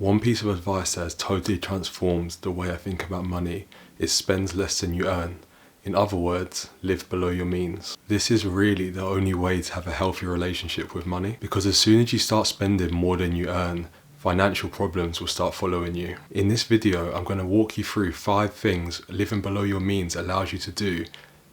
One piece of advice that has totally transformed the way I think about money is spend less than you earn. In other words, live below your means. This is really the only way to have a healthy relationship with money, because as soon as you start spending more than you earn, financial problems will start following you. In this video, I'm going to walk you through 5 things living below your means allows you to do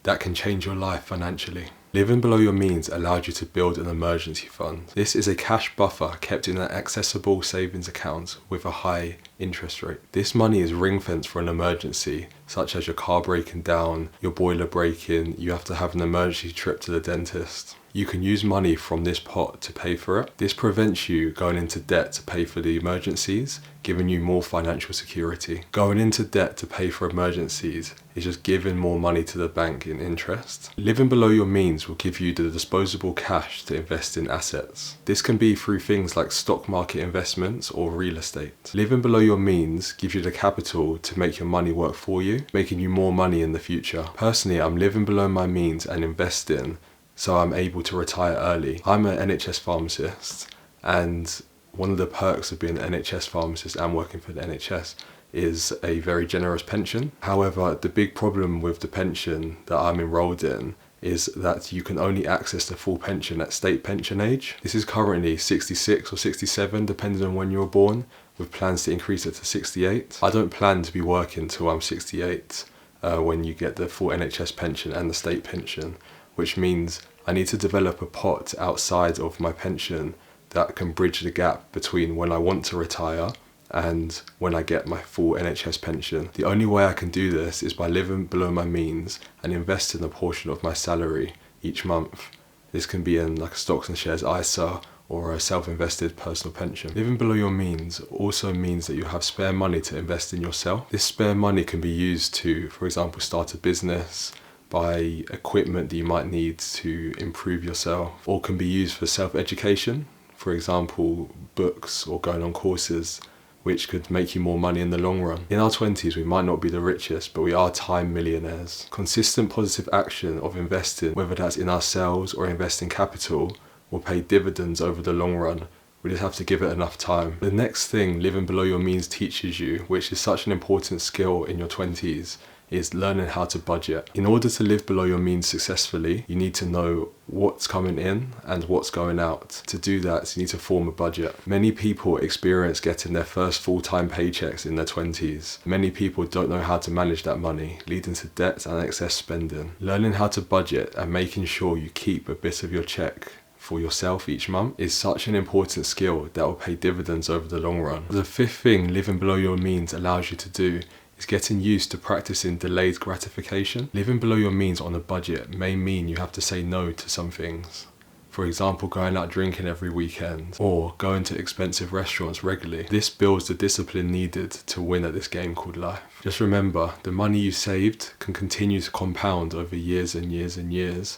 that can change your life financially. Living below your means allows you to build an emergency fund. This is a cash buffer kept in an accessible savings account with a high interest rate. This money is ring-fenced for an emergency, such as your car breaking down, your boiler breaking, you have to have an emergency trip to the dentist. You can use money from this pot to pay for it. This prevents you going into debt to pay for the emergencies, giving you more financial security. Going into debt to pay for emergencies is just giving more money to the bank in interest. Living below your means will give you the disposable cash to invest in assets. This can be through things like stock market investments or real estate. Living below your means gives you the capital to make your money work for you, making you more money in the future. Personally, I'm living below my means and investing so I'm able to retire early. I'm an NHS pharmacist, and one of the perks of being an NHS pharmacist and working for the NHS is a very generous pension. However, the big problem with the pension that I'm enrolled in is that you can only access the full pension at state pension age. This is currently 66 or 67, depending on when you were born, with plans to increase it to 68. I don't plan to be working till I'm 68 when you get the full NHS pension and the state pension, which means I need to develop a pot outside of my pension that can bridge the gap between when I want to retire and when I get my full NHS pension. The only way I can do this is by living below my means and investing a portion of my salary each month. This can be in like a stocks and shares ISA or a self-invested personal pension. Living below your means also means that you have spare money to invest in yourself. This spare money can be used to, for example, start a business, buy equipment that you might need to improve yourself, or can be used for self-education, for example, books or going on courses, which could make you more money in the long run. In our 20s, we might not be the richest, but we are time millionaires. Consistent positive action of investing, whether that's in ourselves or investing capital, will pay dividends over the long run. We just have to give it enough time. The next thing living below your means teaches you, which is such an important skill in your 20s, is learning how to budget. In order to live below your means successfully, you need to know what's coming in and what's going out. To do that, you need to form a budget. Many people experience getting their first full-time paychecks in their 20s. Many people don't know how to manage that money, leading to debt and excess spending. Learning how to budget and making sure you keep a bit of your check for yourself each month is such an important skill that will pay dividends over the long run. The 5th thing living below your means allows you to do is getting used to practicing delayed gratification. Living below your means on a budget may mean you have to say no to some things. For example, going out drinking every weekend or going to expensive restaurants regularly. This builds the discipline needed to win at this game called life. Just remember, the money you saved can continue to compound over years and years and years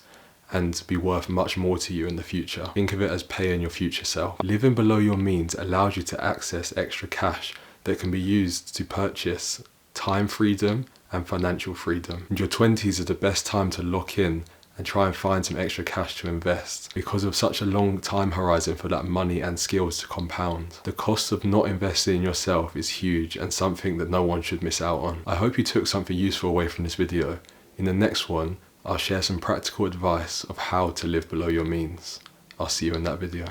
and be worth much more to you in the future. Think of it as paying your future self. Living below your means allows you to access extra cash that can be used to purchase time freedom and financial freedom. And your 20s are the best time to lock in and try and find some extra cash to invest because of such a long time horizon for that money and skills to compound. The cost of not investing in yourself is huge and something that no one should miss out on. I hope you took something useful away from this video. In the next one, I'll share some practical advice of how to live below your means. I'll see you in that video.